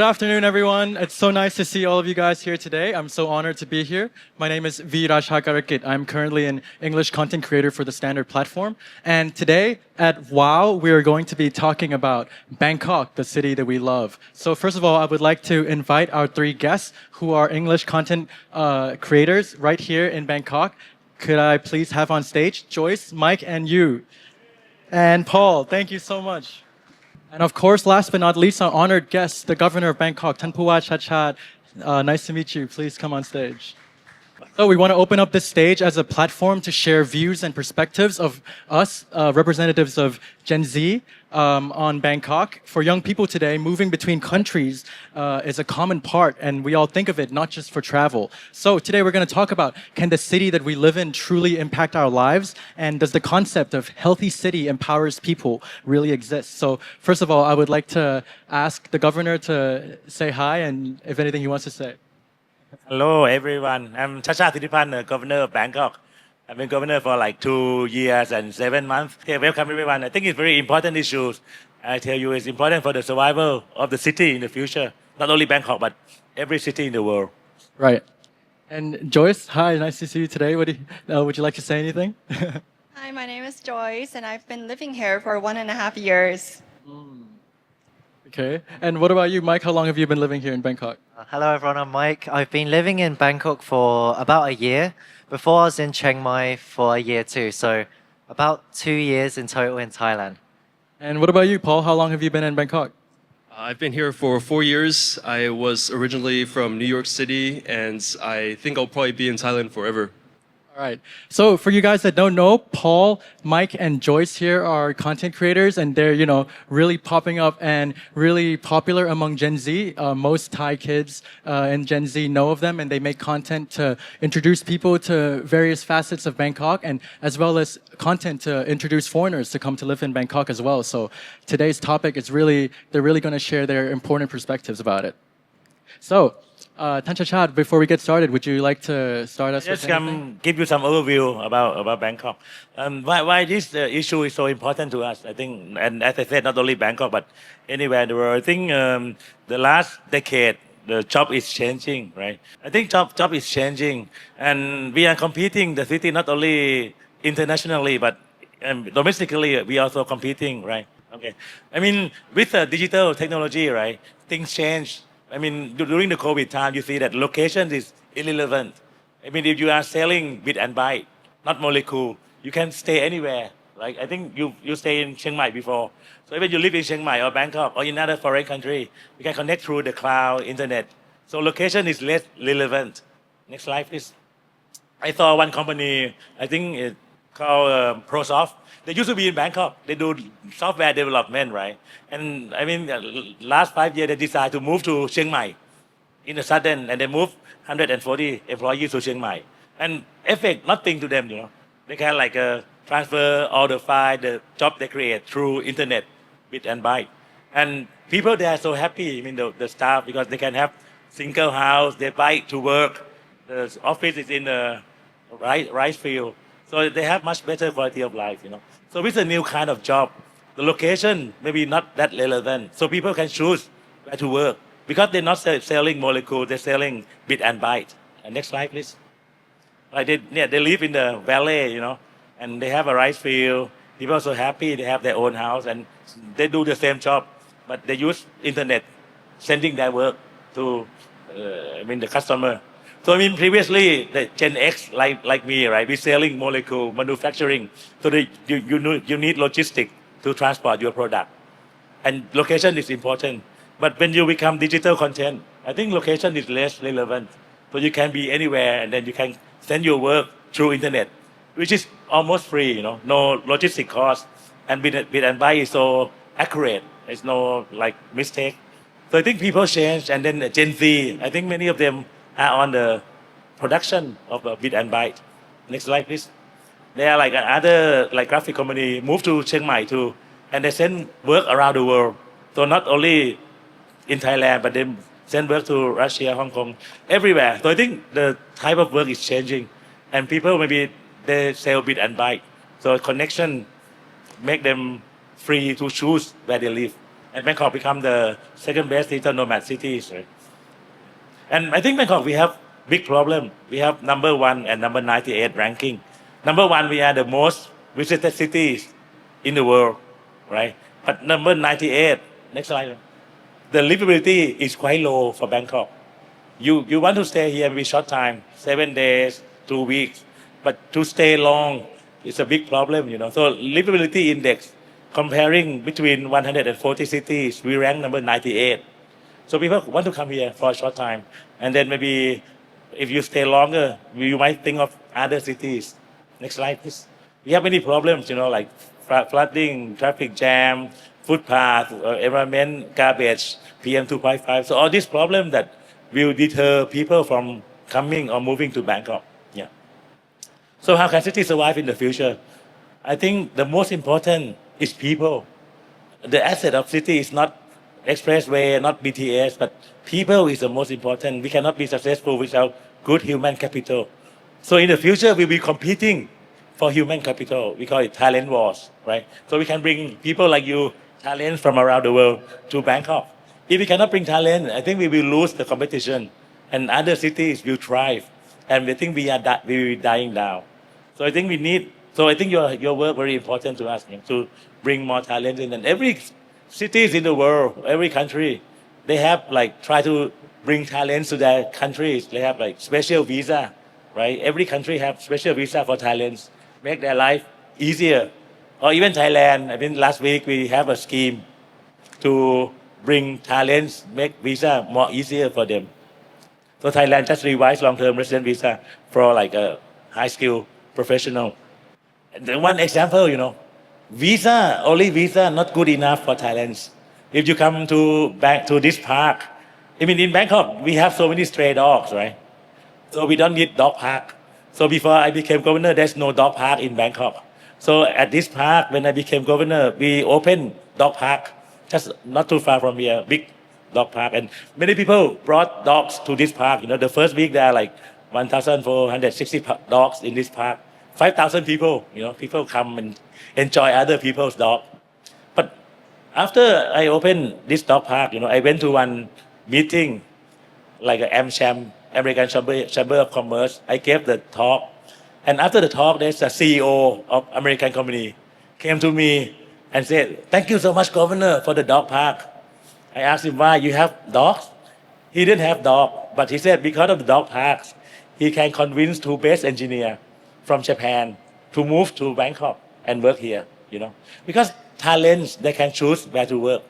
Good afternoon, everyone. It's so nice to see all of you guys here today. I'm so honored to be here. My name is Viraj. I'm currently an English content creator for the Standard platform. And today at WOW, we are going to be talking about Bangkok, the city that we love. So first of all, I would like to invite our three guests who are English content creators right here in Bangkok. Could I please have on stage Joyce, Mike, and you? And Paul, thank you so much. And of course, last but not least, our honored guest, the governor of Bangkok, Tan Puwa Chachat. Nice to meet you. Please come on stage. So we want to open up this stage as a platform to share views and perspectives of us, representatives of Gen Z, on Bangkok. For young people today, moving between countries is a common part, and we all think of it not just for travel. So today we're going to talk about, can the city that we live in truly impact our lives? And does the concept of healthy city empowers people really exist? So first of all, I would like to ask the governor to say hi and if anything he wants to say. Hello, everyone. I'm Chชาต governor of Bangkok. I've been governor for like 2 years and 7 months. Okay, welcome everyone. I think it's very important issues. I tell you, it's important for the survival of the city in the future. Not only Bangkok, but every city in the world. Right. And Joyce, hi, nice to see you today. Would you like to say anything? Hi, my name is Joyce, and I've been living here for 1.5 years. Okay. And what about you, Mike? How long have you been living here in Bangkok? Hello everyone, I'm Mike. I've been living in Bangkok for about a year. Before I was in Chiang Mai for a year too, so about 2 years in total in Thailand. And what about you, Paul? How long have you been in Bangkok? I've been here for 4 years. I was originally from New York City, and I think I'll probably be in Thailand forever. All right. So for you guys that don't know, Paul, Mike, and Joyce here are content creators, and they're, really popping up and really popular among Gen Z. Most Thai kids in Gen Z know of them, and they make content to introduce people to various facets of Bangkok, and as well as content to introduce foreigners to come to live in Bangkok as well. So today's topic is they're really going to share their important perspectives about it. So, Tan Chachat, before we get started, would you like to start us Just with anything? give you some overview about Bangkok. Why this issue is so important to us, I think, and as I said, not only Bangkok, but anywhere in the world. I think the last decade, the job is changing, right? I think job is changing, and we are competing the city not only internationally, but domestically, we also competing, right? Okay. I mean, with digital technology, right, things change. I mean, during the COVID time, you see that location is irrelevant. I mean, if you are selling bit and byte, not molecule, you can stay anywhere. Like, I think you stay in Chiang Mai before. So even you live in Chiang Mai or Bangkok or in another foreign country, you can connect through the cloud, internet. So location is less relevant. Next slide, please. I saw one company, I think it's called ProSoft. They used to be in Bangkok. They do software development, right? And I mean, last 5 years, they decided to move to Chiang Mai in a sudden, and they moved 140 employees to Chiang Mai. And affect nothing to them, They can transfer all the file, the job they create through internet, bit and byte. And people, they are so happy, I mean, the staff, because they can have single house, they bike to work. The office is in the rice field. So they have much better quality of life, So with a new kind of job, the location maybe not that relevant. So people can choose where to work because they're not selling molecule, they're selling bit and byte. And next slide, please. Like they live in the valley, and they have a rice field. People are so happy, they have their own house and they do the same job, but they use internet, sending their work to, the customer. So I mean, previously, the Gen X, like me, right, we're selling molecule manufacturing. So you need logistics to transport your product. And location is important. But when you become digital content, I think location is less relevant. So you can be anywhere and then you can send your work through internet, which is almost free, no logistic cost. And bit and buy is so accurate. There's no mistake. So I think people change, and then Gen Z, I think many of them are on the production of a bit and byte. Next slide, please. They are other graphic company move to Chiang Mai too, and they send work around the world. So not only in Thailand, but they send work to Russia, Hong Kong, everywhere. So I think the type of work is changing, and people maybe they sell bit and byte. So connection make them free to choose where they live. and Bangkok become the second best digital nomad cities, right? And I think Bangkok, we have big problem. We have number 1 and number 98 ranking. Number 1, we are the most visited cities in the world, right? But number 98, next slide. The livability is quite low for Bangkok. You want to stay here maybe short time, 7 days, 2 weeks, but to stay long, it's a big problem, you know. So livability index, comparing between 140 cities, we rank number 98. So people want to come here for a short time, and then maybe if you stay longer, you might think of other cities. Next slide, please. We have many problems, you know, like flooding, traffic jam, footpath, environment, garbage, PM 2.5. So all these problems that will deter people from coming or moving to Bangkok. Yeah. So how can cities survive in the future? I think the most important is people. The asset of city is not expressway, not BTS, but people is the most important. We cannot be successful without good human capital. So in the future, we'll be competing for human capital. We call it talent wars, right? So we can bring people like you, talent from around the world to Bangkok. If we cannot bring talent, I think we will lose the competition, and other cities will thrive. And we think we will be dying down. So I think we need. So I think your work very important to us, to bring more talent in. And every cities in the world, every country, they have like try to bring talents to their countries. They have like special visa, right? Every country have special visa for talents, make their life easier. Or even Thailand. I mean, last week we have a scheme to bring talents, make visa more easier for them. So Thailand just revised long-term resident visa for like a high-skill professional. And one example, you know, only visa not good enough for Thailand's. If you come back to this park, I mean, in Bangkok, we have so many stray dogs, right? So we don't need dog park. So before I became governor, there's no dog park in Bangkok. So at this park, when I became governor, we opened dog park, just not too far from here, big dog park. And many people brought dogs to this park. You know, the first week there are like 1,460 dogs in this park. 5,000 people, you know, people come and enjoy other people's dog. But after I opened this dog park, you know, I went to one meeting, like a AmCham, American Chamber of Commerce. I gave the talk. And after the talk, there's a CEO of American company came to me and said, "Thank you so much, Governor, for the dog park." I asked him, why you have dogs? He didn't have dog, but he said because of the dog parks, he can convince two best engineer from Japan to move to Bangkok and work here, you know. Because talents, they can choose where to work.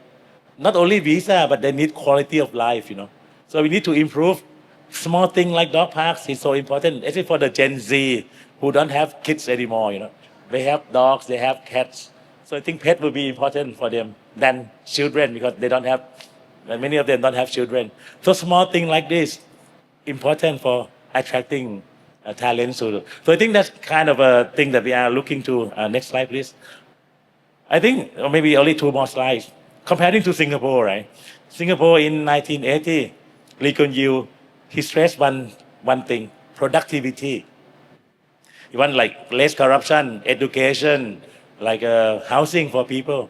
Not only visa, but they need quality of life, you know. So we need to improve small thing like dog parks is so important, especially for the Gen Z who don't have kids anymore, you know. They have dogs, they have cats. So I think pet will be important for them than children because they don't have, many of them don't have children. So small thing like this, important for attracting talent. So I think that's kind of a thing that we are looking to. Next slide, please. I think, or maybe only 2 more slides. Comparing to Singapore, right? Singapore in 1980, Lee Kuan Yew, he stressed one thing, productivity. He want like less corruption, education, like housing for people.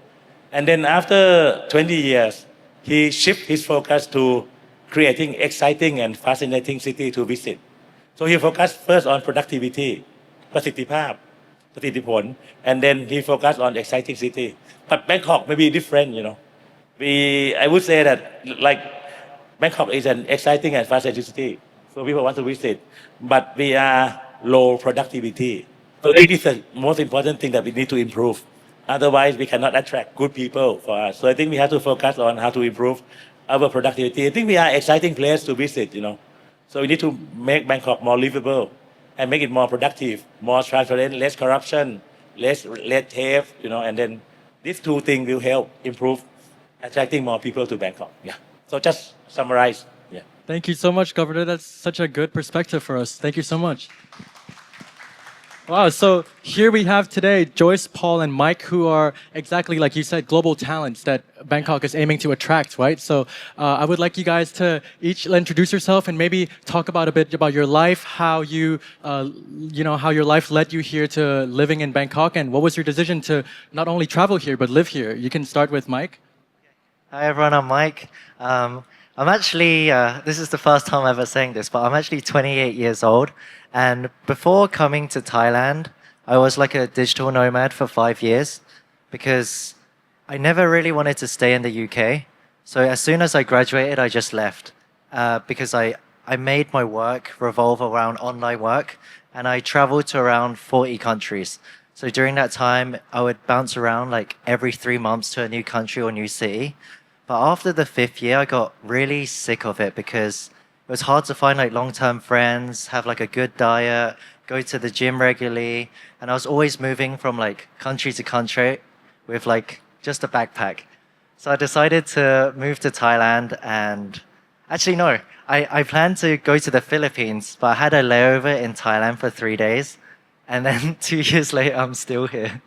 And then after 20 years, he shifted his focus to creating exciting and fascinating city to visit. So he focused first on productivity, ประสิทธิภาพ ประสิทธิผล and then he focused on exciting city. But Bangkok may be different, you know. I would say that like Bangkok is an exciting and fascinating city, so people want to visit, but we are low productivity. So this is the most important thing that we need to improve. Otherwise, we cannot attract good people for us. So I think we have to focus on how to improve our productivity. I think we are an exciting place to visit, you know. So we need to make Bangkok more livable and make it more productive, more transparent, less corruption, less red tape, you know, and then these 2 things will help improve attracting more people to Bangkok. Yeah. So just summarize. Yeah. Thank you so much, Governor. That's such a good perspective for us. Thank you so much. Wow, so here we have today Joyce, Paul, and Mike, who are exactly like you said, global talents that Bangkok is aiming to attract, right? So I would like you guys to each introduce yourself and maybe talk about a bit about your life, how how your life led you here to living in Bangkok, and what was your decision to not only travel here but live here. You can start with Mike. Hi everyone, I'm Mike. I'm actually, this is the first time ever saying this, but I'm actually 28 years old. And before coming to Thailand, I was like a digital nomad for 5 years because I never really wanted to stay in the UK. So as soon as I graduated, I just left because I made my work revolve around online work and I traveled to around 40 countries. So during that time, I would bounce around like every 3 months to a new country or new city. But after the 5th year, I got really sick of it because it was hard to find like long-term friends, have like a good diet, go to the gym regularly. And I was always moving from like country to country with like just a backpack. So I decided to move to Thailand and actually, no, I planned to go to the Philippines, but I had a layover in Thailand for 3 days. And then 2 years later, I'm still here.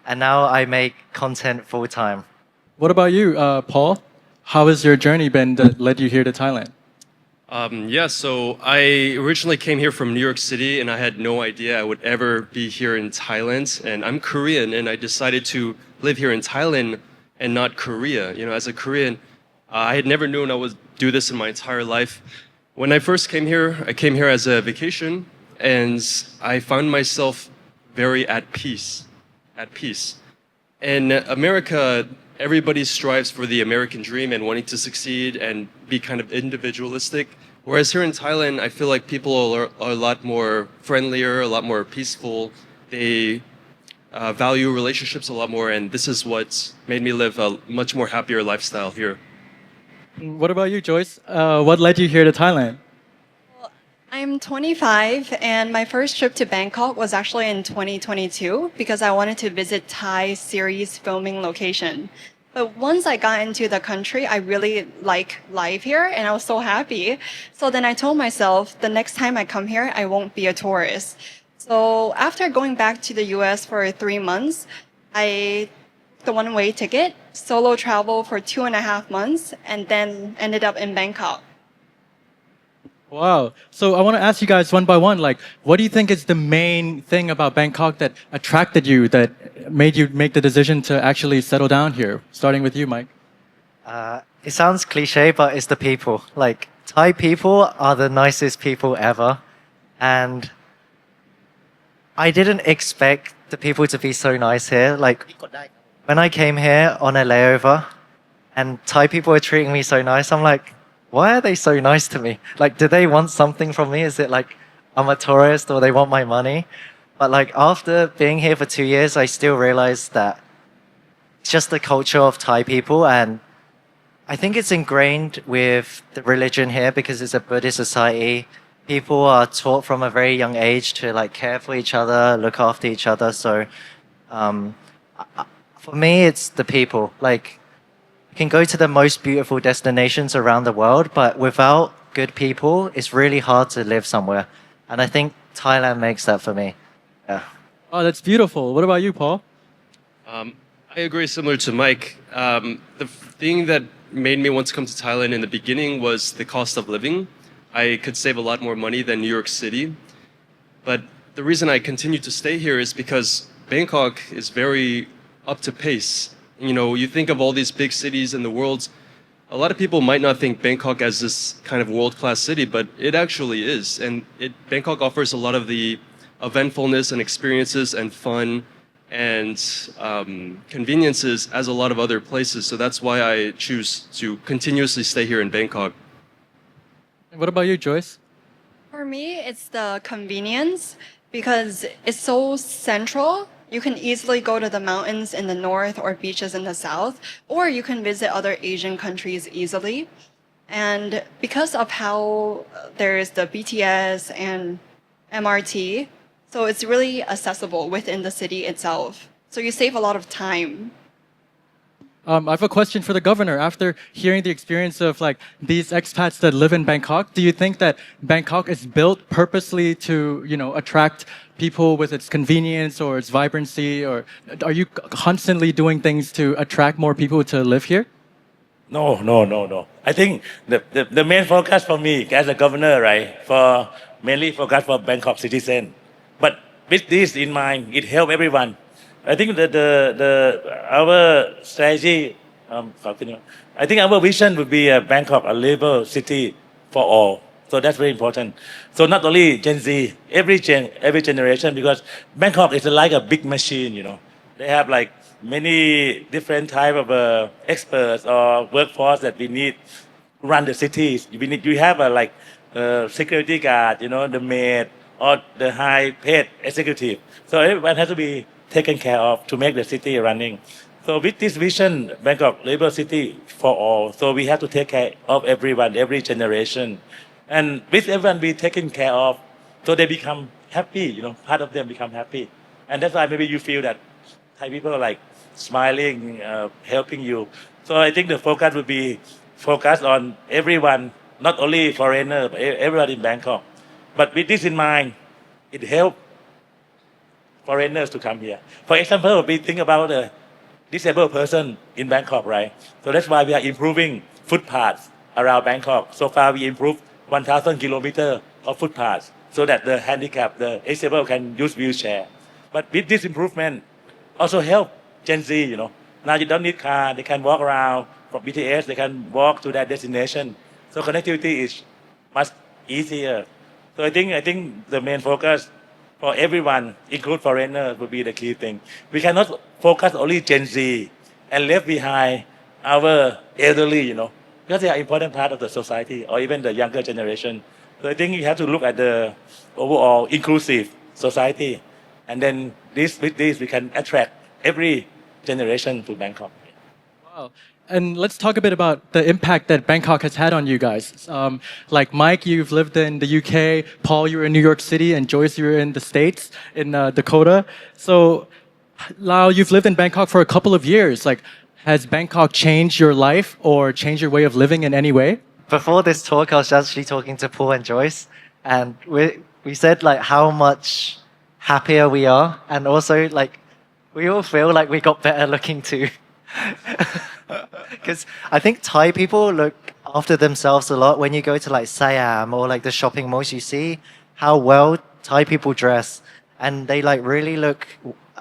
And now I make content full time. What about you, Paul? How has your journey been that led you here to Thailand? So I originally came here from New York City and I had no idea I would ever be here in Thailand. And I'm Korean and I decided to live here in Thailand and not Korea. You know, as a Korean, I had never known I would do this in my entire life. When I first came here, I came here as a vacation and I found myself very at peace. In America, everybody strives for the American dream and wanting to succeed and be kind of individualistic. Whereas here in Thailand, I feel like people are a lot more friendlier, a lot more peaceful. They value relationships a lot more, and this is what made me live a much more happier lifestyle here. What about you, Joyce? What led you here to Thailand? I'm 25, and my first trip to Bangkok was actually in 2022 because I wanted to visit Thai series filming location. But once I got into the country, I really like life here, and I was so happy. So then I told myself, the next time I come here, I won't be a tourist. So after going back to the US for 3 months, I took the one-way ticket, solo travel for 2.5 months, and then ended up in Bangkok. Wow. So I want to ask you guys one by one, like, what do you think is the main thing about Bangkok that attracted you, that made you make the decision to actually settle down here? Starting with you, Mike. It sounds cliche, but it's the people. Like, Thai people are the nicest people ever. And I didn't expect the people to be so nice here. Like, when I came here on a layover and Thai people were treating me so nice, I'm like, why are they so nice to me? Like, do they want something from me? Is it like I'm a tourist or they want my money? But like after being here for 2 years, I still realized that it's just the culture of Thai people. And I think it's ingrained with the religion here because it's a Buddhist society. People are taught from a very young age to like care for each other, look after each other. So for me, it's the people. Like, you can go to the most beautiful destinations around the world, but without good people, it's really hard to live somewhere. And I think Thailand makes that for me. Yeah. Oh, that's beautiful. What about you, Paul? I agree, similar to Mike. The thing that made me want to come to Thailand in the beginning was the cost of living. I could save a lot more money than New York City. But the reason I continue to stay here is because Bangkok is very up to pace. You know, you think of all these big cities in the world, a lot of people might not think Bangkok as this kind of world-class city, but it actually is. And Bangkok offers a lot of the eventfulness and experiences and fun and conveniences as a lot of other places. So that's why I choose to continuously stay here in Bangkok. What about you, Joyce? For me, it's the convenience because it's so central. You can easily go to the mountains in the north or beaches in the south, or you can visit other Asian countries easily. And because of how there is the BTS and MRT, so it's really accessible within the city itself. So you save a lot of time. I have a question for the governor. After hearing the experience of like these expats that live in Bangkok, do you think that Bangkok is built purposely to, attract people with its convenience or its vibrancy, or are you constantly doing things to attract more people to live here? No. I think the main focus for me as a governor, right, mainly focus for Bangkok citizen. But with this in mind, it help everyone. I think that our strategy continue. I think our vision would be Bangkok, a labor city for all. So that's very important. So not only Gen Z, every generation, because Bangkok is like a big machine. They have like many different type of experts or workforce that we need to run the cities. You have a like security guard, the maid or the high paid executive. So everyone has to be taken care of to make the city running. So with this vision, Bangkok labor city for all. So we have to take care of everyone, every generation, and with everyone be taken care of, so they become happy. Part of them become happy, and that's why maybe you feel that Thai people are like smiling, helping you. So I think the focus would be focused on everyone, not only foreigner, but everyone in Bangkok. But with this in mind, it helps foreigners to come here. For example, we think about a disabled person in Bangkok, right? So that's why we are improving footpaths around Bangkok. So far, we improved 1,000 kilometers of footpaths so that the handicapped, the disabled can use wheelchair. But with this improvement, also help Gen Z. Now you don't need car; they can walk around from BTS. They can walk to their destination. So connectivity is much easier. So I think the main focus for everyone, include foreigners, would be the key thing. We cannot focus only Gen Z and left behind our elderly, because they are important part of the society or even the younger generation. So I think you have to look at the overall inclusive society, and then with this we can attract every generation to Bangkok. Wow. And let's talk a bit about the impact that Bangkok has had on you guys. Like Mike, you've lived in the UK, Paul, you were in New York City, and Joyce, you were in the States, in Dakota. So Lau, you've lived in Bangkok for a couple of years. Like, has Bangkok changed your life or changed your way of living in any way? Before this talk, I was actually talking to Paul and Joyce, and we said like how much happier we are, and also like we all feel like we got better looking too. Because I think Thai people look after themselves a lot. When you go to like Siam or like the shopping malls, you see how well Thai people dress, and they like really look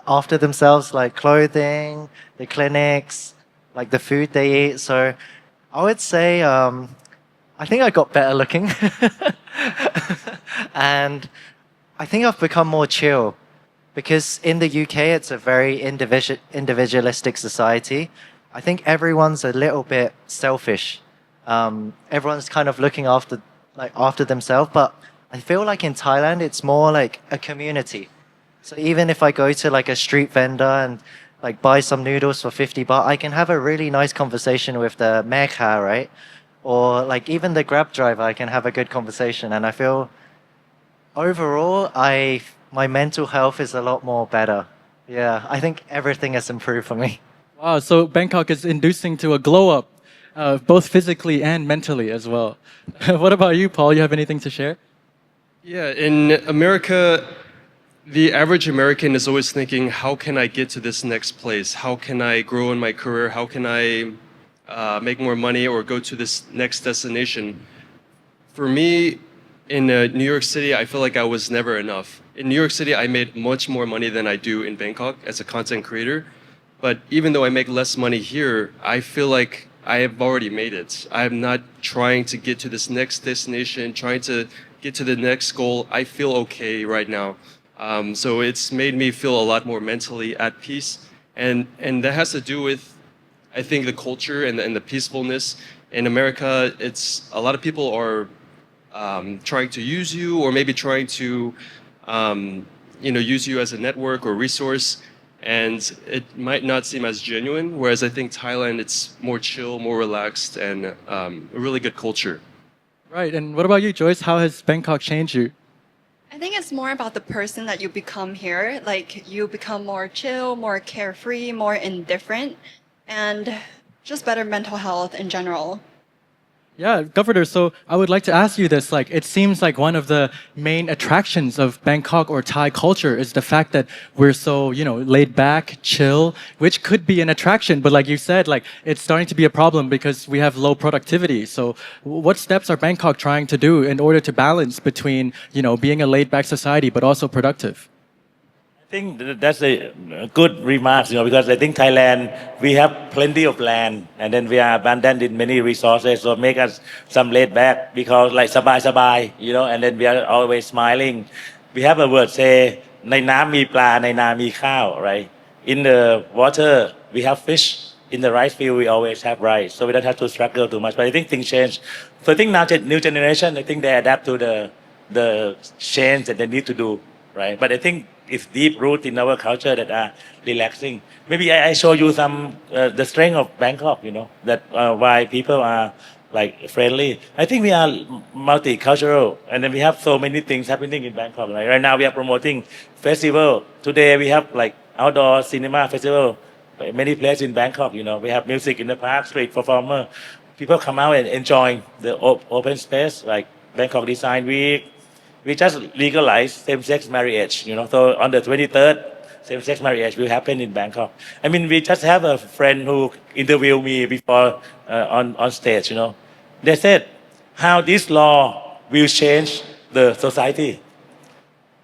after themselves, like clothing, the clinics, like the food they eat. So I would say I think I got better looking, and I think I've become more chill. Because in the UK, it's a very individualistic society. I think everyone's a little bit selfish. Everyone's kind of looking after themselves. But I feel like in Thailand, it's more like a community. So even if I go to like a street vendor and like buy some noodles for 50 baht, I can have a really nice conversation with the mekha, right? Or like even the Grab driver, I can have a good conversation. And I feel overall, my mental health is a lot more better. Yeah, I think everything has improved for me. Wow, so Bangkok is inducing to a glow up, both physically and mentally as well. What about you, Paul? You have anything to share? Yeah, in America, the average American is always thinking, how can I get to this next place? How can I grow in my career? How can I make more money or go to this next destination? For me, in New York City, I feel like I was never enough. In New York City, I made much more money than I do in Bangkok as a content creator. But even though I make less money here, I feel like I have already made it. I'm not trying to get to this next destination, trying to get to the next goal. I feel okay right now. So it's made me feel a lot more mentally at peace. And that has to do with, I think, the culture and the peacefulness. In America, it's a lot of people are trying to use you, or maybe trying to use you as a network or resource, and it might not seem as genuine. Whereas I think Thailand, it's more chill, more relaxed, and a really good culture. Right, and what about you, Joyce? How has Bangkok changed you? I think it's more about the person that you become here. Like you become more chill, more carefree, more indifferent, and just better mental health in general. Yeah, Governor, so I would like to ask you this. Like, it seems like one of the main attractions of Bangkok or Thai culture is the fact that we're so, laid back, chill, which could be an attraction. But like you said, like, it's starting to be a problem because we have low productivity. So what steps are Bangkok trying to do in order to balance between, being a laid back society, but also productive? I think that's a good remark, because I think Thailand, we have plenty of land and then we are abundant in many resources, so make us some laid back because like sabai, and then we are always smiling. We have a word say, ในน้ำมีปลาในนามีข้าว right? In the water, we have fish. In the rice field, we always have rice, so we don't have to struggle too much. But I think things change. So I think now new generation, I think they adapt to the change that they need to do, right? But I think it's deep root in our culture that are relaxing. Maybe I show you some the strength of Bangkok, that why people are like friendly. I think we are multicultural, and then we have so many things happening in Bangkok. Right now, we are promoting festival. Today, we have like outdoor cinema festival. Many places in Bangkok, we have music in the park, street performer. People come out and enjoy the open space, like Bangkok Design Week. We just legalized same-sex marriage, So on the 23rd, same-sex marriage will happen in Bangkok. I mean, we just have a friend who interviewed me before on stage, They said how this law will change the society.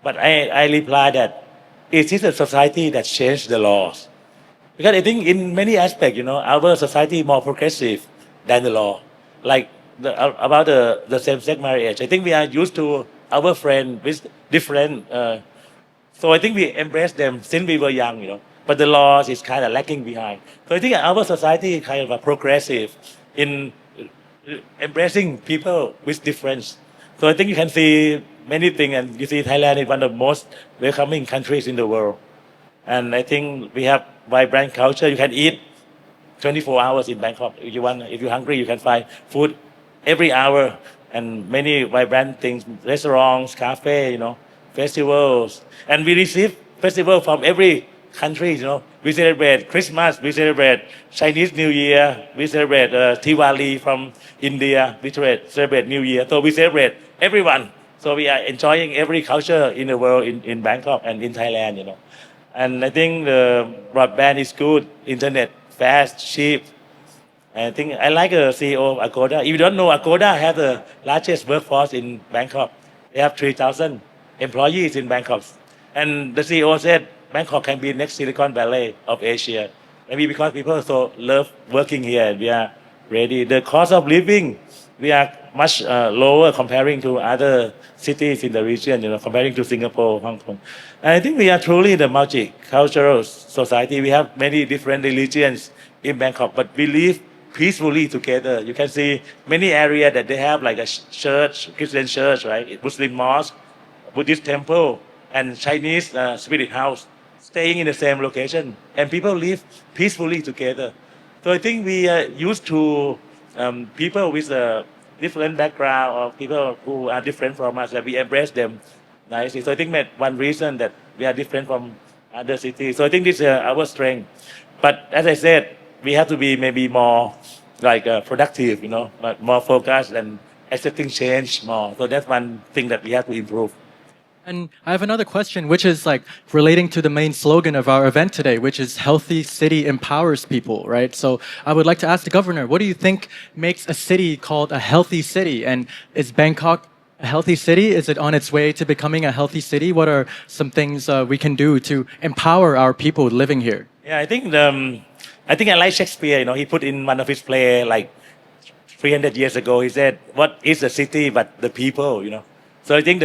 But I replied that it is the society that changed the laws. Because I think in many aspects, our society is more progressive than the law. Like about the same-sex marriage, I think we are used to our friend with different. So I think we embrace them since we were young, But the laws is kind of lagging behind. So I think our society is kind of progressive in embracing people with difference. So I think you can see many things, and you see Thailand is one of the most welcoming countries in the world. And I think we have vibrant culture. You can eat 24 hours in Bangkok. If you're hungry, you can find food every hour and many vibrant things, restaurants, cafe, festivals. And we receive festival from every country, We celebrate Christmas, we celebrate Chinese New Year, we celebrate Diwali from India, we celebrate New Year. So we celebrate everyone. So we are enjoying every culture in the world in Bangkok and in Thailand, And I think the broadband is good, internet fast, cheap. And I think I like the CEO of Agoda. If you don't know, Agoda has the largest workforce in Bangkok. They have 3,000 employees in Bangkok. And the CEO said Bangkok can be next Silicon Valley of Asia. Maybe because people so love working here, we are ready. The cost of living, we are much lower comparing to other cities in the region, comparing to Singapore, Hong Kong. And I think we are truly the multicultural society. We have many different religions in Bangkok, but we live peacefully together. You can see many areas that they have like a church, Christian church, right? Muslim mosque, Buddhist temple, and Chinese spirit house staying in the same location. And people live peacefully together. So I think we are used to people with a different background or people who are different from us, that we embrace them nicely. So I think that one reason that we are different from other cities. So I think this is our strength. But as I said, we have to be maybe more like productive, but more focused and accepting change more. So that's one thing that we have to improve. And I have another question, which is like relating to the main slogan of our event today, which is healthy city empowers people, right? So I would like to ask the governor, what do you think makes a city called a healthy city? And is Bangkok a healthy city? Is it on its way to becoming a healthy city? What are some things we can do to empower our people living here? Yeah, I think I like Shakespeare, he put in one of his plays like 300 years ago, he said, what is a city but the people, So I think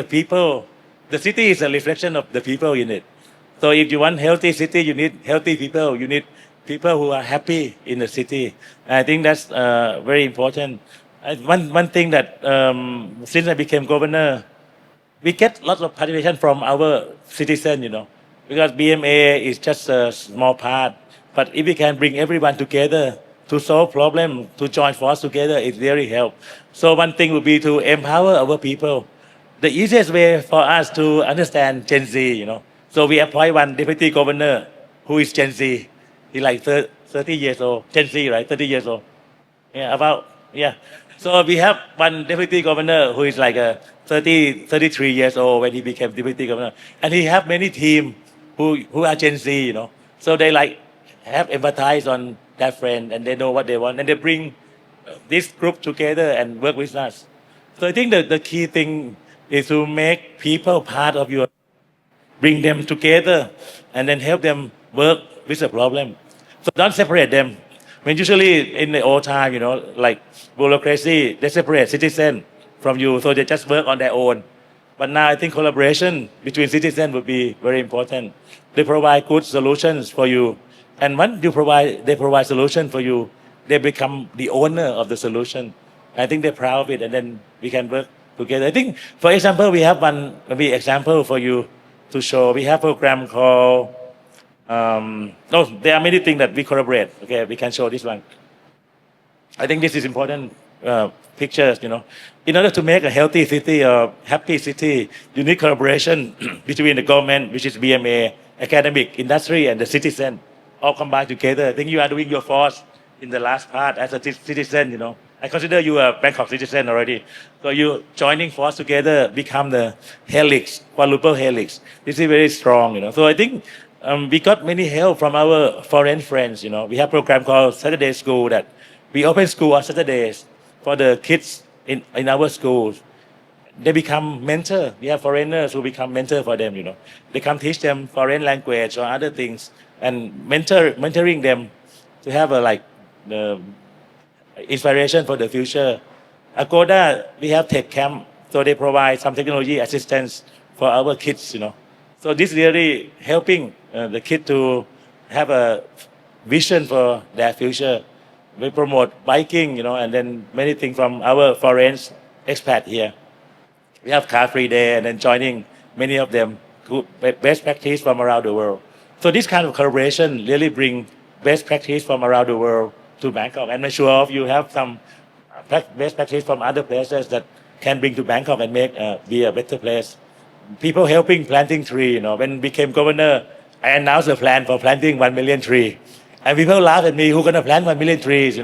the city is a reflection of the people in it. So if you want healthy city, you need healthy people. You need people who are happy in the city. And I think that's very important. One thing that since I became governor, we get lots of participation from our citizens, because BMA is just a small part. But if we can bring everyone together to solve problems, to join forces together, it really helps. So one thing would be to empower our people. The easiest way for us to understand Gen Z, So we appoint one deputy governor who is Gen Z. He's like 30 years old. Gen Z, right? 30 years old. Yeah. So we have one deputy governor who is like 33 years old when he became deputy governor. And he have many team who are Gen Z, So they like have empathize on that friend and they know what they want. And they bring this group together and work with us. So I think the key thing is to make people part of your bring them together, and then help them work with the problem. So don't separate them. When usually in the old time, like bureaucracy, they separate citizen from you, so they just work on their own. But now I think collaboration between citizens would be very important. They provide good solutions for you, and once they provide solution for you, they become the owner of the solution. I think they're proud of it, and then we can work together. I think, for example, we have one maybe example for you to show. We have a program called. There are many things that we collaborate. Okay, we can show this one. I think this is important pictures. In order to make a healthy city or happy city, you need collaboration between the government, which is BMA, academic, industry, and the citizen, all combined together. I think you are doing your force in the last part as a citizen. I consider you a Bangkok citizen already. So you joining force together become the helix, quadruple helix. This is very strong. So I think we got many help from our foreign friends. We have a program called Saturday School that we open school on Saturdays for the kids in our schools. They become mentor. We have foreigners who become mentor for them. They come teach them foreign language or other things and mentoring them to have inspiration for the future. Agoda, we have tech camp, so they provide some technology assistance for our kids. So this really helping the kid to have a vision for their future. We promote biking, and then many things from our foreign expat here. We have car-free day, and then joining many of them, best practice from around the world. So this kind of collaboration really bring best practice from around the world to Bangkok, and make sure you have some best practice from other places that can bring to Bangkok and make be a better place. People helping planting tree. When became governor, I announced a plan for planting 1 million tree, and people laugh at me, who's gonna plant 1 million trees?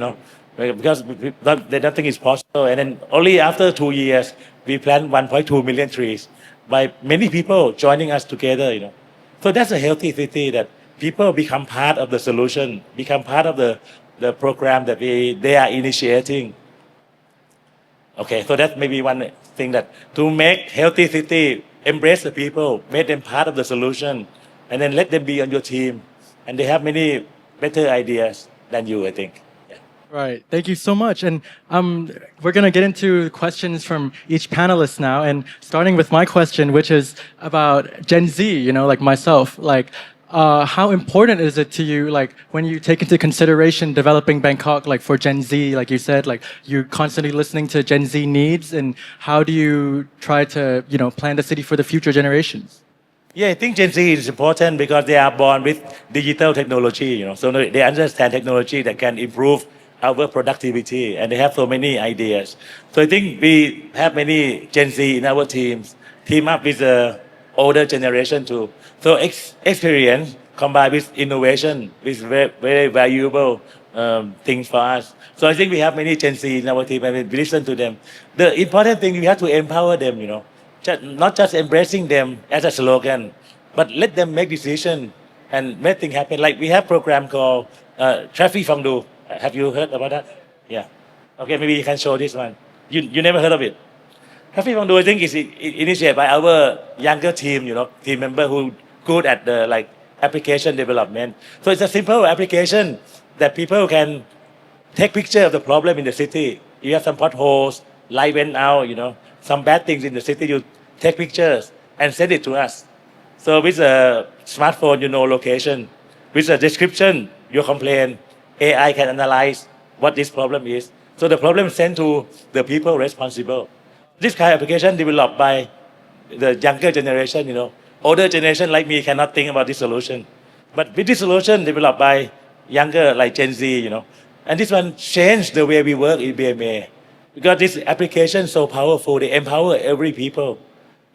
Because they don't think it's possible. And then only after 2 years, we plant 1.2 million trees by many people joining us together. So that's a healthy city that people become part of the solution, become part of the program that they are initiating. Okay, so that may be one thing, that to make healthy city, embrace the people, make them part of the solution, and then let them be on your team. And they have many better ideas than you, I think. Yeah. Right. Thank you so much. And we're going to get into questions from each panelist now. And starting with my question, which is about Gen Z, like myself, how important is it to you, when you take into consideration developing Bangkok, for Gen Z, like you said, you're constantly listening to Gen Z needs, and how do you try to, plan the city for the future generations? Yeah, I think Gen Z is important because they are born with digital technology, so they understand technology that can improve our productivity, and they have so many ideas. So I think we have many Gen Z in our teams, team up with the older generation too. So experience combined with innovation is very, very valuable things for us. So I think we have many Gen Z in our team, and we listen to them. The important thing, we have to empower them, not just embracing them as a slogan, but let them make decisions and make things happen. Like we have a program called Traffic from Do. Have you heard about that? Yeah. Okay, maybe you can show this one. You never heard of it? Traffic from Do, I think, is initiated by our younger team, team member who good at the application development. So it's a simple application that people can take picture of the problem in the city. You have some potholes, light went out, some bad things in the city. You take pictures and send it to us. So with a smartphone, location. With a description, your complaint, AI can analyze what this problem is. So the problem is sent to the people responsible. This kind of application developed by the younger generation, Older generation like me cannot think about this solution. But with this solution developed by younger, like Gen Z, and this one changed the way we work in BMA. Because this application is so powerful, they empower every people.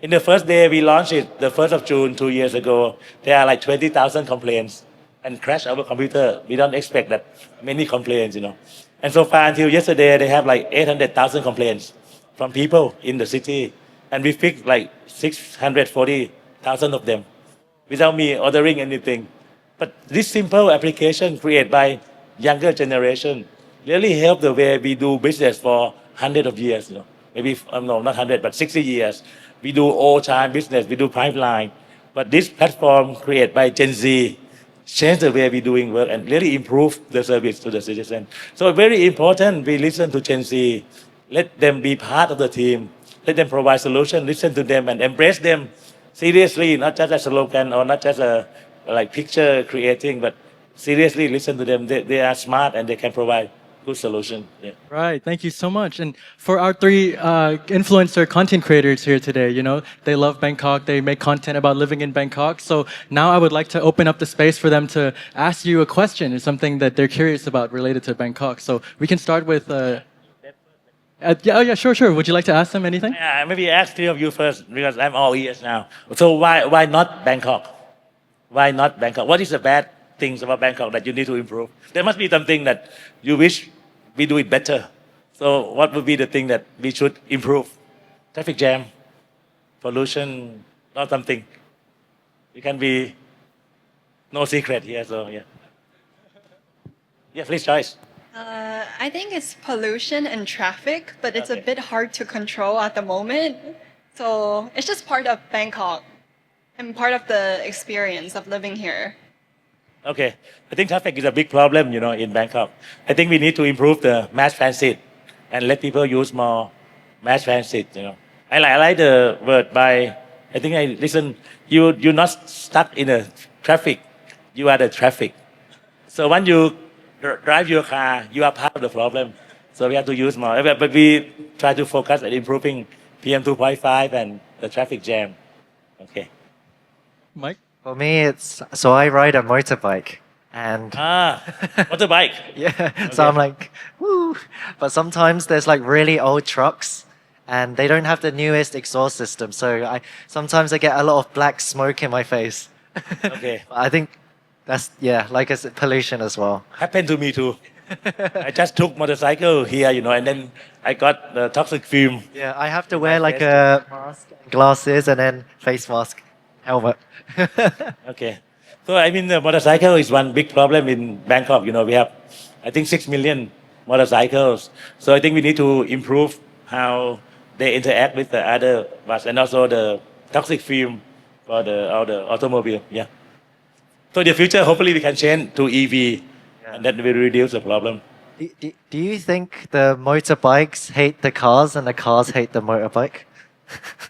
In the first day we launched it, the 1st of June, 2 years ago, there are 20,000 complaints and crash our computer. We don't expect that many complaints, And so far until yesterday, they have 800,000 complaints from people in the city. And we fixed 640,000 of them without me ordering anything. But this simple application created by younger generation really helped the way we do business for hundreds of years. Maybe, no, not 100, but 60 years. We do all-time business, we do pipeline. But But this platform created by Gen Z change the way we doing work and really improve the service to the citizen. So very important we listen to Gen Z, let them be part of the team, let them provide solution, listen to them and embrace them seriously, not just a slogan or not just a like picture creating, but seriously listen to them. They are smart and they can provide good solution. Yeah. Right. Thank you so much. And for our three influencer content creators here today, they love Bangkok. They make content about living in Bangkok. So now I would like to open up the space for them to ask you a question or something that they're curious about related to Bangkok. So we can start with. Yeah, sure. Would you like to ask them anything? Maybe ask three of you first because I'm all ears now. So why not Bangkok? Why not Bangkok? What is the bad things about Bangkok that you need to improve? There must be something that you wish we do it better. So what would be the thing that we should improve? Traffic jam, pollution, or something. It can be no secret here. So yeah. Yeah, please, Joyce. I think it's pollution and traffic, but it's a bit hard to control at the moment. So it's just part of Bangkok and part of the experience of living here. Okay, I think traffic is a big problem, in Bangkok. I think we need to improve the mass transit and let people use more mass transit. I like the word by. I think I listen. You're not stuck in the traffic. You are the traffic. So when you drive your car, you are part of the problem. So we have to use more. But we try to focus on improving PM 2.5 and the traffic jam. Okay. Mike? For me, so I ride a motorbike and Motorbike. yeah, so I'm like, woo. But sometimes there's like really old trucks and they don't have the newest exhaust system. So sometimes I get a lot of black smoke in my face. Okay. I think that's, like I said, pollution as well. Happened to me too. I just took motorcycle here, and then I got the toxic fume. Yeah, I have to wear like a mask, glasses and then face mask, helmet. Okay. So the motorcycle is one big problem in Bangkok. We have, I think, 6 million motorcycles. So I think we need to improve how they interact with the other bus and also the toxic fume for the automobile. Yeah. So in the future, hopefully we can change to EV and that will reduce the problem. Do you think the motorbikes hate the cars and the cars hate the motorbike?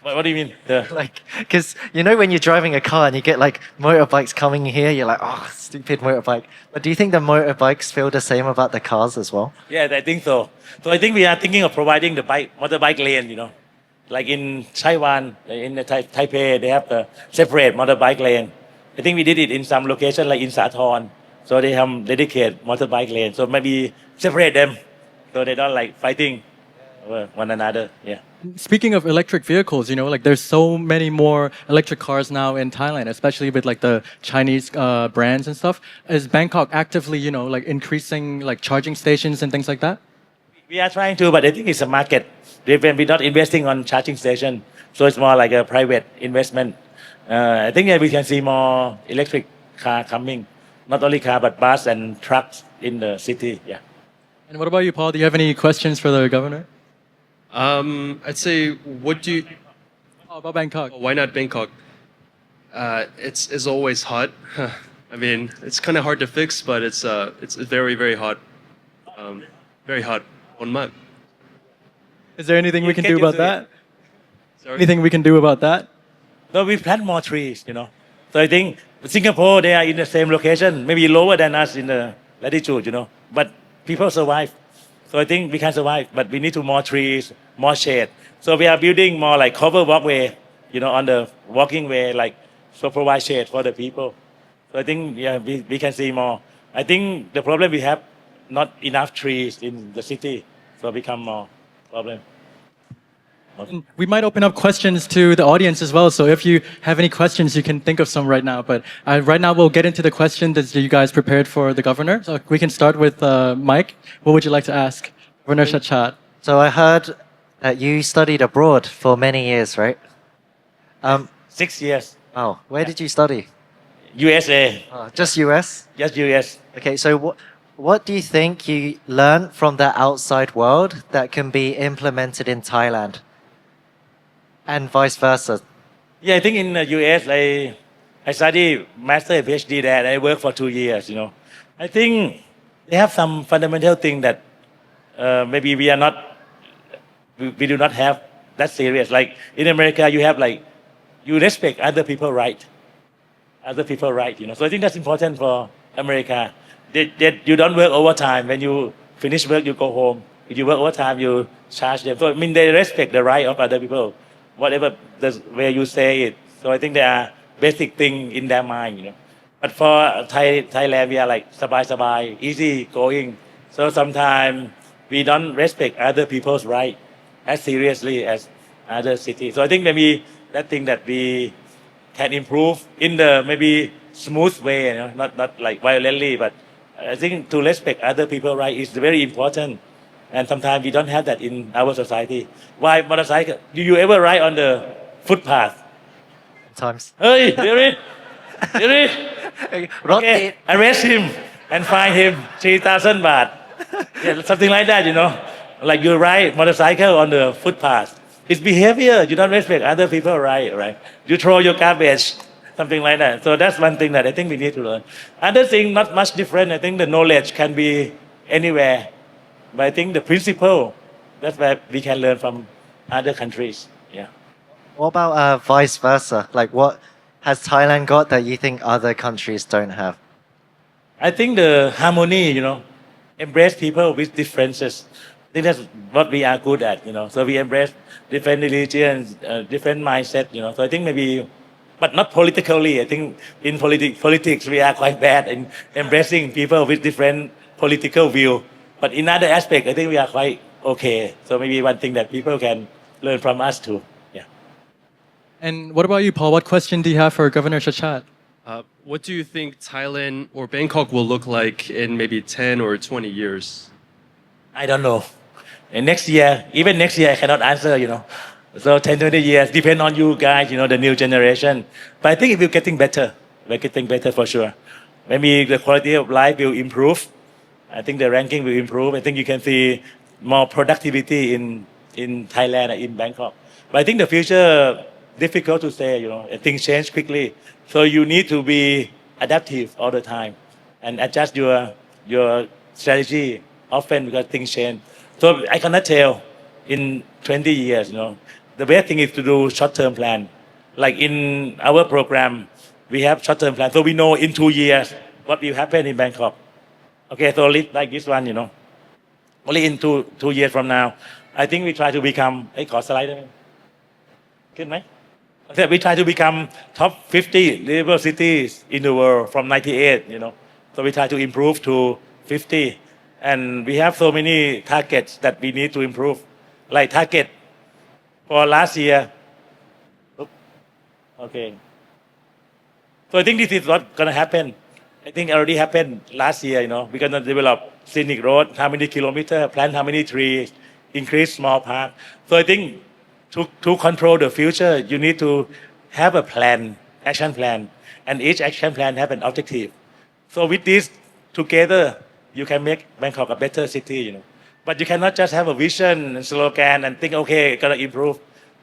What do you mean? Like, because when you're driving a car and you get like motorbikes coming here, you're like, oh, stupid motorbike. But do you think the motorbikes feel the same about the cars as well? Yeah, I think so. So I think we are thinking of providing the motorbike lane, like in Taiwan, in the Taipei, they have the separate motorbike lane. I think we did it in some location like in Sathorn. So they have dedicated motorbike lane. So maybe separate them so they don't like fighting one another. Yeah. Speaking of electric vehicles, there's so many more electric cars now in Thailand, especially with like the Chinese brands and stuff. Is Bangkok actively, increasing like charging stations and things like that? We are trying to, but I think it's a market. We're not investing on charging station. So it's more like a private investment. I think we can see more electric car coming. Not only car, but bus and trucks in the city. Yeah. And what about you, Paul? Do you have any questions for the governor? I'd say, About Bangkok. why not Bangkok? It's always hot. It's kind of hard to fix, but it's very, very hot. Very hot on month. Is there anything we can get do about used to that? Sorry? Anything we can do about that? No, we plant more trees, So I think Singapore, they are in the same location, maybe lower than us in the latitude, But people survive. So I think we can survive, but we need to more trees, more shade. So we are building more like cover walkway, on the walking way, like so provide shade for the people. So I think we can see more. I think the problem we have not enough trees in the city, so become more problem. We might open up questions to the audience as well. So if you have any questions, you can think of some right now. But right now, we'll get into the question that you guys prepared for the governor. So we can start with Mike. What would you like to ask Governor Chachat? So I heard that you studied abroad for many years, right? 6 years. Oh, where did you study? USA, Just US? just US. Okay, so what do you think you learned from the outside world that can be implemented in Thailand? And vice versa. Yeah, I think in the US, I study master and PhD there, and I worked for 2 years. I think they have some fundamental thing that maybe we are not, we do not have that serious. Like in America, you have like you respect other people right, So I think that's important for America. You don't work overtime. When you finish work, you go home. If you work overtime, you charge them. So I mean, they respect the right of other people, whatever the way you say it. So I think there are basic thing in their mind. But for Thailand, we are like sabai, easy going. So sometimes we don't respect other people's right as seriously as other cities. So I think maybe that thing that we can improve in the maybe smooth way, not like violently, but I think to respect other people's right is very important. And sometimes we don't have that in our society. Why motorcycle? Do you ever ride on the footpath? Times. Hey, really? Rot Okay, it. arrest him and fine him 3,000 baht. Yeah, something like that, Like you ride motorcycle on the footpath. It's behavior. You don't respect other people, right? You throw your garbage, something like that. So that's one thing that I think we need to learn. Other thing, not much different. I think the knowledge can be anywhere. But I think the principle, that's where we can learn from other countries. Yeah. What about vice versa? Like, what has Thailand got that you think other countries don't have? I think the harmony, embrace people with differences. I think that's what we are good at, So we embrace different religions, different mindset, So I think maybe, but not politically. I think in politics we are quite bad in embracing people with different political view. But in other aspects, I think we are quite okay. So maybe one thing that people can learn from us too. Yeah. And what about you, Paul? What question do you have for Governor Chachat? What do you think Thailand or Bangkok will look like in maybe 10 or 20 years? I don't know. And even next year, I cannot answer, So 10, 20 years, depend on you guys, the new generation. But I think we're getting better. We're getting better for sure. Maybe the quality of life will improve. I think the ranking will improve. I think you can see more productivity in Thailand and in Bangkok. But I think the future, difficult to say, things change quickly. So you need to be adaptive all the time and adjust your strategy often because things change. So I cannot tell in 20 years, The best thing is to do short-term plan. Like in our program, we have short-term plan. So we know in 2 years what will happen in Bangkok. Okay, so like this one, only in two years from now, I think we try to become,ขอสไลด์ได้ไหมขึ้นไหม? Okay, we try to become top 50 livable cities in the world from 98, So we try to improve to 50. And we have so many targets that we need to improve. Like target for last year. Okay. So I think this is what's going to happen. I think already happened last year, We're going to develop scenic road, how many kilometers, plant how many trees, increase small park. So I think to control the future, you need to have a plan, action plan, and each action plan have an objective. So with this together, you can make Bangkok a better city, But you cannot just have a vision and slogan and think, okay, gonna improve.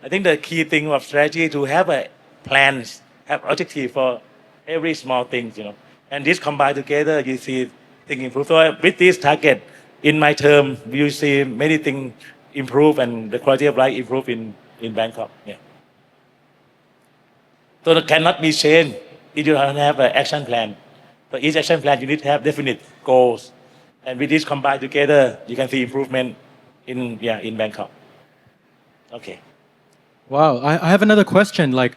I think the key thing of strategy to have a plans, have objective for every small things, And this combined together, you see things improve. So with this target, in my term, you see many things improve and the quality of life improve in Bangkok. Yeah. So it cannot be changed if you don't have an action plan. So each action plan, you need to have definite goals. And with this combined together, you can see improvement in Bangkok. Okay. Wow, I have another question. Like,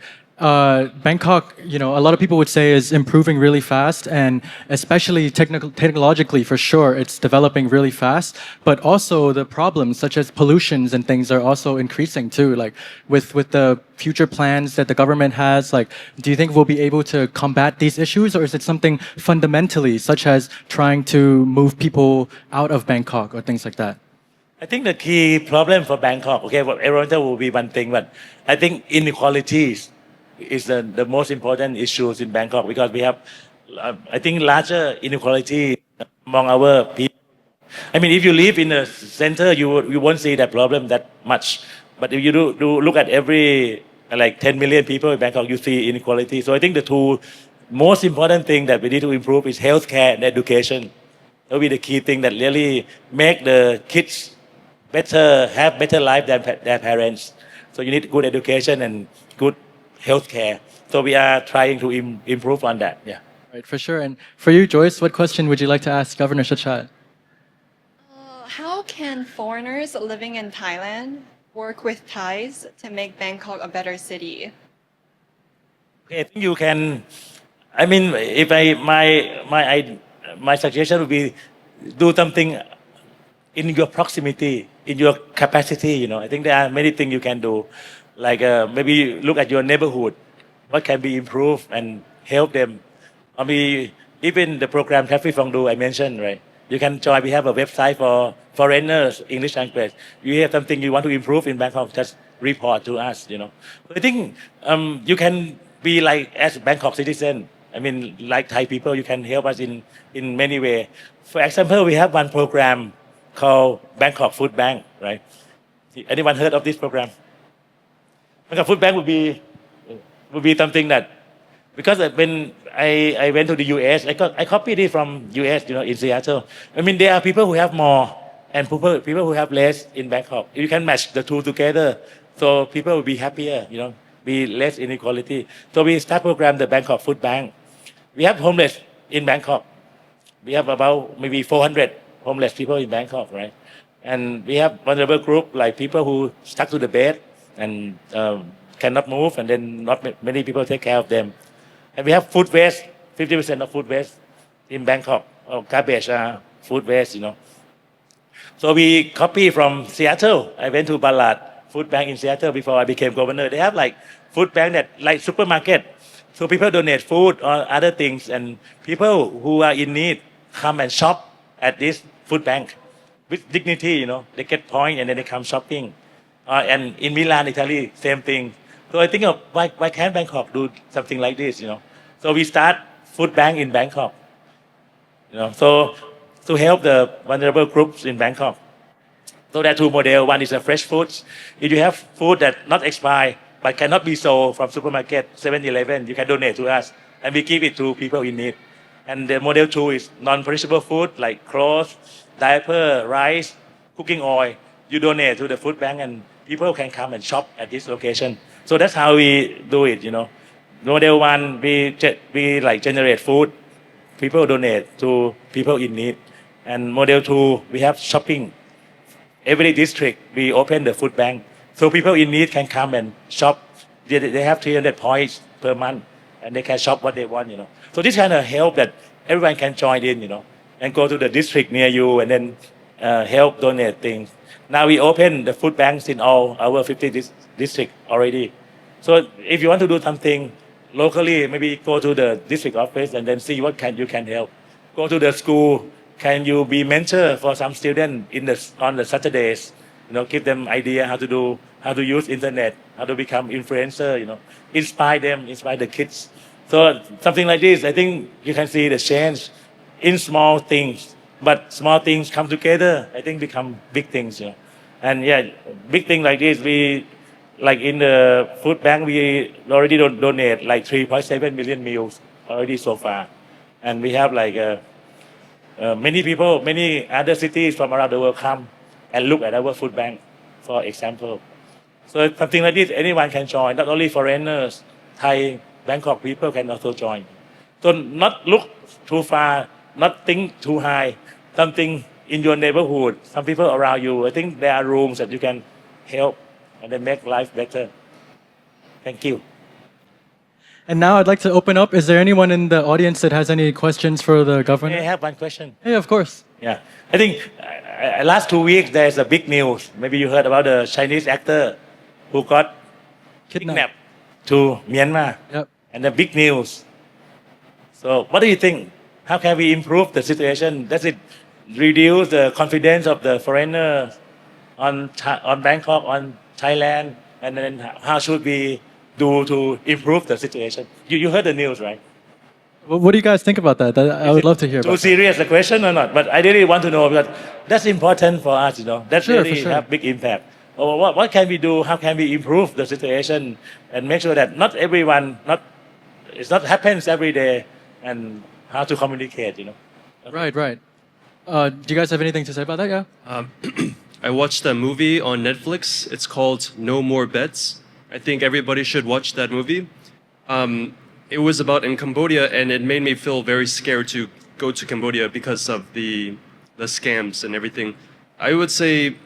Bangkok, a lot of people would say is improving really fast, and especially technologically, for sure, it's developing really fast. But also the problems such as pollutions and things are also increasing too. Like with the future plans that the government has, like, do you think we'll be able to combat these issues, or is it something fundamentally, such as trying to move people out of Bangkok or things like that? I think the key problem for Bangkok, okay, well, environmental will be one thing, but I think inequalities is the most important issues in Bangkok because we have, I think, larger inequality among our people. I mean, if you live in the center, you won't see that problem that much. But if you do look at every like 10 million people in Bangkok, you see inequality. So I think the two most important thing that we need to improve is healthcare and education. That will be the key thing that really make the kids better, have better life than their parents. So you need good education and good healthcare. So we are trying to improve on that. Yeah. Right, for sure. And for you, Joyce, what question would you like to ask Governor Chachat? How can foreigners living in Thailand work with Thais to make Bangkok a better city? Okay, I think you can. I mean, if my suggestion would be do something in your proximity, in your capacity. You know, I think there are many things you can do, like maybe look at your neighborhood, what can be improved and help them. Or maybe even the program Cafe Fongdu I mentioned, right? You can join. We have a website for foreigners, English language. You have something you want to improve in Bangkok, just report to us. You know, I think you can be like as Bangkok citizen. I mean, like Thai people, you can help us in many ways. For example, we have one program called Bangkok Food Bank, right? Anyone heard of this program? Bangkok Food Bank would be something that, because when I went to the US, I copied it from US, you know, in Seattle. I mean, there are people who have more and people who have less in Bangkok. You can match the two together, so people will be happier, you know, be less inequality. So we start program the Bangkok Food Bank. We have homeless in Bangkok. We have about maybe 400 homeless people in Bangkok, right? And we have vulnerable group like people who stuck to the bed and cannot move, and then not many people take care of them. And we have food waste, 50% of food waste in Bangkok, or garbage, food waste, you know. So we copy from Seattle. I went to Balad Food Bank in Seattle before I became governor. They have like food bank that like supermarket. So people donate food or other things, and people who are in need come and shop at this food bank with dignity, you know. They get point and then they come shopping. And in Milan, Italy, same thing. So I think of why can't Bangkok do something like this, you know? So we start food bank in Bangkok, you know. So to help the vulnerable groups in Bangkok. So there are two models. One is a fresh foods. If you have food that not expired but cannot be sold from supermarket, 7-Eleven, you can donate to us, and we give it to people in need. And the model two is non-perishable food like clothes, diaper, rice, cooking oil. You donate to the food bank, and people can come and shop at this location. So that's how we do it, you know. Model one, we like generate food. People donate to people in need. And model two, we have shopping. Every district, we open the food bank. So people in need can come and shop. They have 300 points per month, and they can shop what they want, you know. So this kind of help that everyone can join in, you know, and go to the district near you and then help donate things. Now we open the food banks in all our 50 districts already. So if you want to do something locally, maybe go to the district office and then see what you can help. Go to the school. Can you be mentor for some students on the Saturdays? You know, give them idea how to use internet, how to become influencer. You know, inspire them, inspire the kids. So something like this, I think you can see the change in small things. But small things come together, I think become big things. You know, and yeah, big thing like this, we like in the food bank, we already donate like 3.7 million meals already so far, and we have like. Many people, many other cities from around the world come and look at our food bank, for example. So something like this, anyone can join, not only foreigners, Thai, Bangkok people can also join. So not look too far, not think too high, something in your neighborhood, some people around you. I think there are rooms that you can help and then make life better. Thank you. And now I'd like to open up. Is there anyone in the audience that has any questions for the governor? I have one question. Yeah, of course. Yeah, I think last 2 weeks there's a big news. Maybe you heard about the Chinese actor who got kidnapped to Myanmar. Yep. And the big news. So what do you think? How can we improve the situation? Does it reduce the confidence of the foreigners on Bangkok, on Thailand? And then how should we do to improve the situation? You heard the news, right? What do you guys think about that? I would love to hear about Too serious the question or not? But I really want to know because that's important for us, you know. That Sure, really for sure. have big impact. or what can we do? How can we improve the situation and make sure that not everyone, not it's not happens every day, and how to communicate, you know. Right, right. Do you guys have anything to say about that? Yeah. I watched a movie on Netflix. It's called No More Bets. I think everybody should watch that movie. It was about in Cambodia, and it made me feel very scared to go to Cambodia because of the scams and everything. I would say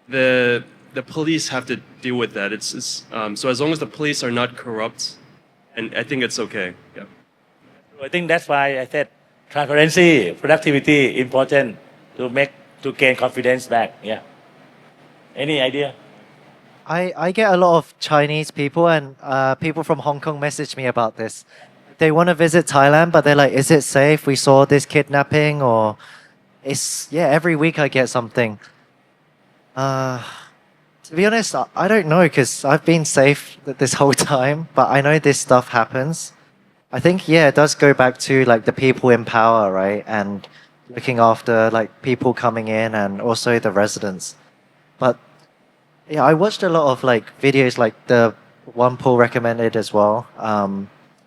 the police have to deal with that. So as long as the police are not corrupt, and I think it's okay. Yeah. I think that's why I said transparency, productivity important to gain confidence back. Yeah. Any idea? I get a lot of Chinese people and people from Hong Kong message me about this. They want to visit Thailand, but they're like, is it safe? We saw this kidnapping or every week I get something. To be honest, I don't know because I've been safe this whole time, but I know this stuff happens. I think, it does go back to like the people in power, right? And looking after like people coming in and also the residents. But yeah, I watched a lot of like videos like the one Paul recommended as well,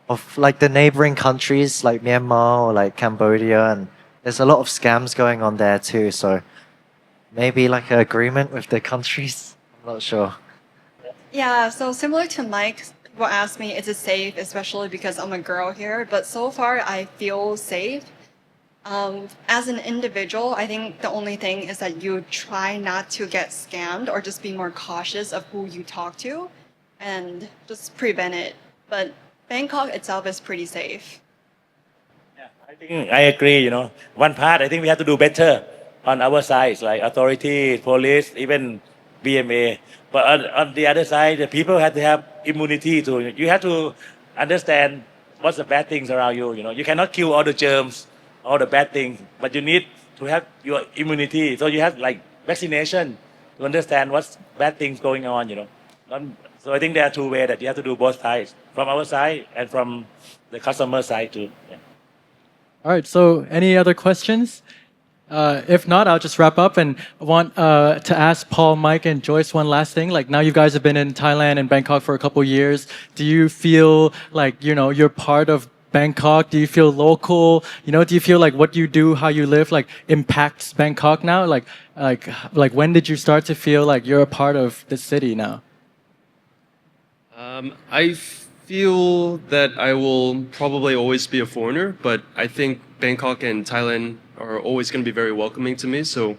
of like the neighboring countries like Myanmar or like Cambodia, and there's a lot of scams going on there too. So maybe like an agreement with the countries. I'm not sure. Yeah, so similar to Mike, people ask me, is it safe, especially because I'm a girl here? But so far, I feel safe. As an individual, I think the only thing is that you try not to get scammed or just be more cautious of who you talk to and just prevent it. But Bangkok itself is pretty safe. Yeah, I think I agree. You know, one part I think we have to do better on our side, like authorities, police, even BMA. But on the other side, the people have to have immunity too. You have to understand what's the bad things around you. You know, you cannot kill all the germs, all the bad things, but you need to have your immunity. So you have like vaccination to understand what's bad things going on. You know, so I think there are two ways that you have to do both sides, from our side and from the customer side too. Yeah. All right. So, any other questions? If not, I'll just wrap up and want to ask Paul, Mike, and Joyce one last thing. Like now, you guys have been in Thailand and Bangkok for a couple years. Do you feel like you're part of Bangkok? Do you feel local? Do you feel like what you do, how you live, like impacts Bangkok now? Like when did you start to feel like you're a part of the city now? I feel that I will probably always be a foreigner, but I think Bangkok and Thailand are always going to be very welcoming to me. So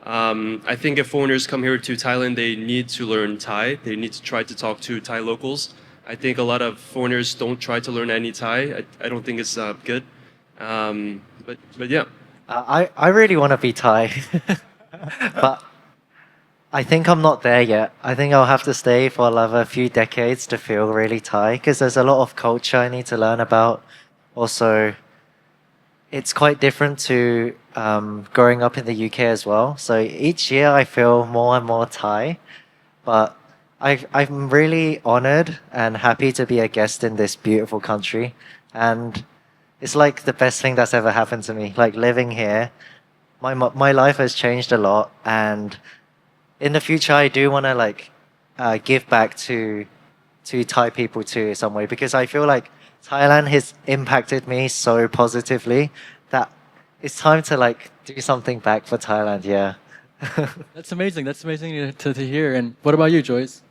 I think if foreigners come here to Thailand, they need to learn Thai. They need to try to talk to Thai locals. I think a lot of foreigners don't try to learn any Thai. I don't think it's good. But yeah. I really want to be Thai, but I think I'm not there yet. I think I'll have to stay for another few decades to feel really Thai because there's a lot of culture I need to learn about. Also, it's quite different to growing up in the UK as well. So each year I feel more and more Thai, but I'm really honored and happy to be a guest in this beautiful country. And it's like the best thing that's ever happened to me. Like living here, my life has changed a lot. And in the future, I do want to give back to Thai people too some way, because I feel like Thailand has impacted me so positively that it's time to do something back for Thailand. Yeah. That's amazing. That's amazing to hear. And what about you, Joyce?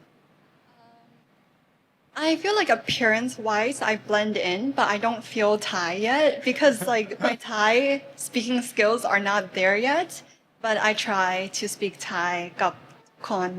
I feel like appearance-wise, I blend in, but I don't feel Thai yet because my Thai speaking skills are not there yet. But I try to speak Thai กับคน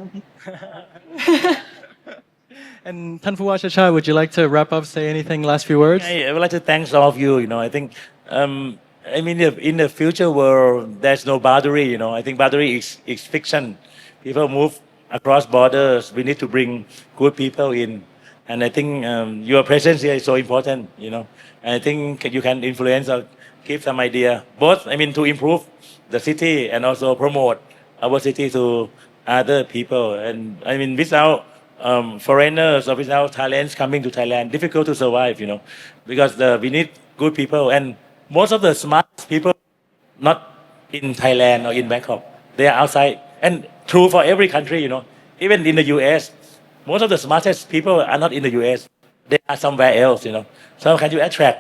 And Tan Phu Wah Chachai, would you like to wrap up, say anything, last few words? I would like to thank all of you. I think, in the future world, there's no boundary. I think boundary is fiction. People move across borders. We need to bring good people in, and I think your presence here is so important. And I think you can influence or give some idea, both. To improve the city and also promote our city to other people. And without foreigners or without Thailand's coming to Thailand, difficult to survive, because we need good people. And most of the smart people, not in Thailand or in Bangkok, they are outside. And true for every country, even in the US, most of the smartest people are not in the US. They are somewhere else, you know. So can you attract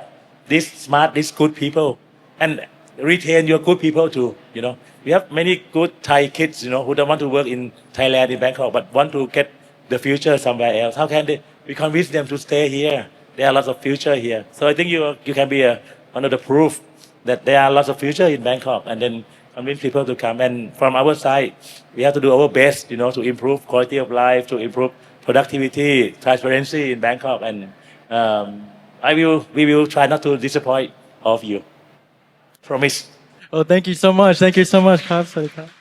these smart, these good people and retain your good people too, you know. We have many good Thai kids, you know, who don't want to work in Thailand, in Bangkok, but want to get the future somewhere else. How can we convince them to stay here? There are lots of future here. So I think you can be one of the proof that there are lots of future in Bangkok and then convince people to come. And from our side, we have to do our best, you know, to improve quality of life, to improve productivity, transparency in Bangkok. And we will try not to disappoint all of you. Promise. Oh, thank you so much. Thank you so much, ครับสวัสดีครับ